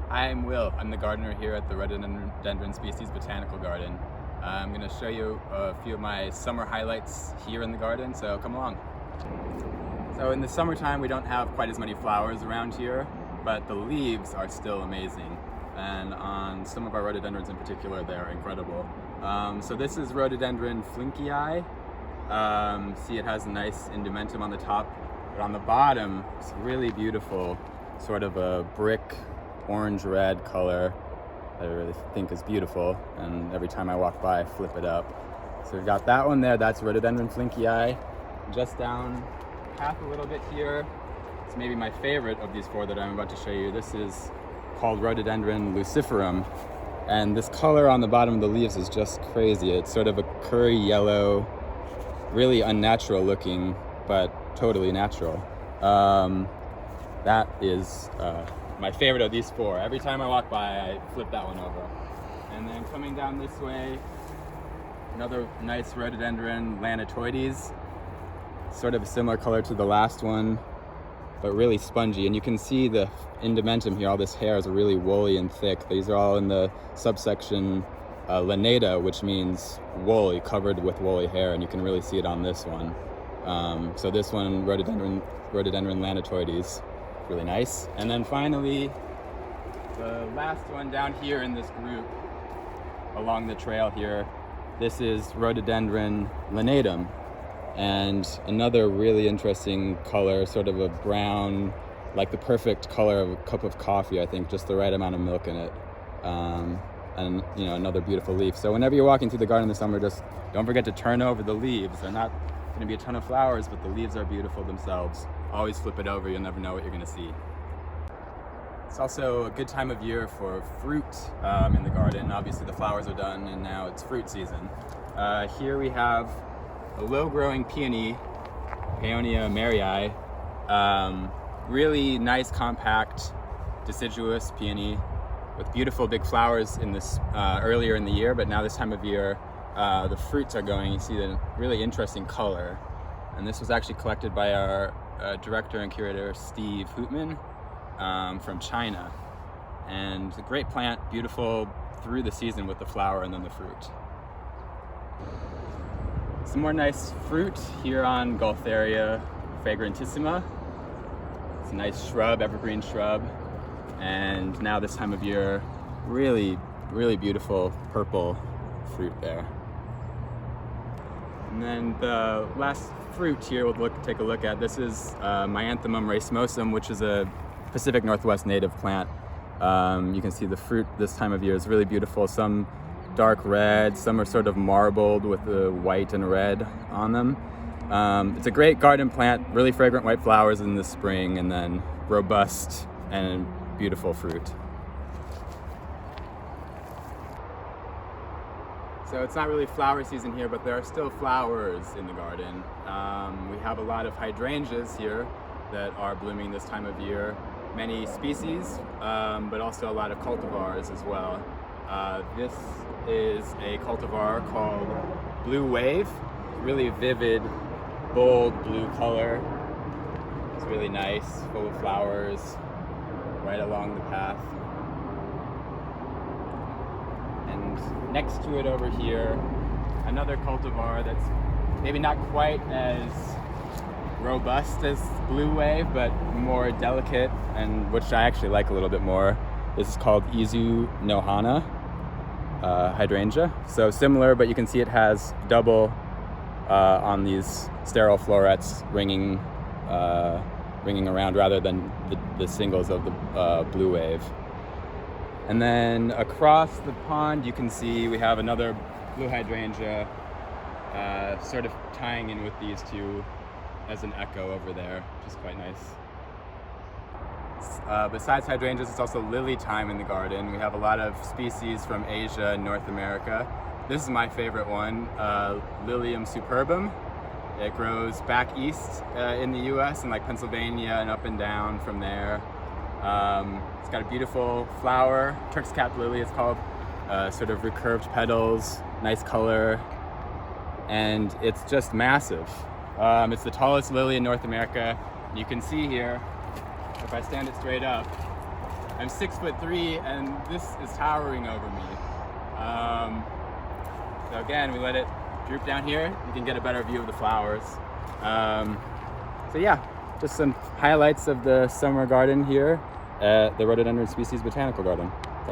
I'm Will. I'm the gardener here at the Rhododendron Species Botanical Garden. I'm going to show you a few of my summer highlights here in the garden, so come along. So in the summertime we don't have quite as many flowers around here, but the leaves are still amazing. And on some of our rhododendrons in particular, they're incredible. So this is Rhododendron flinkii. See, it has a nice indumentum on the top, but on the bottom it's really beautiful, sort of a brick orange-red color that I really think is beautiful, and every time I walk by I flip it up. So we've got that one there, that's Rhododendron flinkii. Just down path a little bit here, it's maybe my favorite of these four that I'm about to show you. This is called Rhododendron luciferum, and this color on the bottom of the leaves is just crazy. It's sort of a curry yellow, really unnatural looking, but totally natural. That is my favorite of these four. Every time I walk by, I flip that one over. And then coming down this way, another nice rhododendron, lanatoides. Sort of a similar color to the last one, but really spongy. And you can see the indumentum here, all this hair is really woolly and thick. These are all in the subsection lanata, which means woolly, covered with woolly hair, and you can really see it on this one. So this one, rhododendron lanatoides, really nice. And then finally, the last one down here in this group, along the trail here, this is Rhododendron linatum, and another really interesting color, sort of a brown, like the perfect color of a cup of coffee, I think, just the right amount of milk in it. And you know, another beautiful leaf. So whenever you're walking through the garden in the summer, just don't forget to turn over the leaves. They're not going to be a ton of flowers, but the leaves are beautiful themselves. Always flip it over, you'll never know what you're going to see. It's also a good time of year for fruit in the garden. Obviously the flowers are done and now it's fruit season. Here we have a low-growing peony, Peony maryi. Really nice, compact, deciduous peony with beautiful big flowers in this earlier in the year, but now this time of year the fruits are going. You see the really interesting color, and this was actually collected by our director and curator Steve Hootman from China. And a great plant, beautiful through the season with the flower and then the fruit. Some more nice fruit here on Gaultheria Fragrantissima. It's a nice shrub, evergreen shrub, and now this time of year, really, really beautiful purple fruit there. And then the last fruit here we'll take a look at. This is my Anthem Racemosa, which is a Pacific Northwest native plant. You can see the fruit this time of year is really beautiful. Some dark red, some are sort of marbled with the white and red on them. It's a great garden plant, really fragrant white flowers in the spring, and then robust and beautiful fruit. So it's not really flower season here, but there are still flowers in the garden. We have a lot of hydrangeas here that are blooming this time of year. Many species, but also a lot of cultivars as well. This is a cultivar called Blue Wave. Really vivid, bold blue color. It's really nice, full of flowers right along the path. And next to it over here, another cultivar that's maybe not quite as robust as Blue Wave, but more delicate, and which I actually like a little bit more. This is called Izu no Hana hydrangea. So similar, but you can see it has double on these sterile florets ringing around rather than the singles of the Blue Wave. And then across the pond you can see we have another blue hydrangea sort of tying in with these two as an echo over there, which is quite nice. Besides hydrangeas, it's also lily time in the garden. We have a lot of species from Asia and North America. This is my favorite one, Lilium superbum. It grows back east in the US, in like Pennsylvania and up and down from there. It's got a beautiful flower, Turk's cap lily it's called, sort of recurved petals, nice color, and it's just massive. It's the tallest lily in North America. You can see here, if I stand it straight up, I'm 6'3", and this is towering over me. So again, we let it droop down here. You can get a better view of the flowers. So yeah, just some highlights of the summer garden here at the Rhododendron Species Botanical Garden.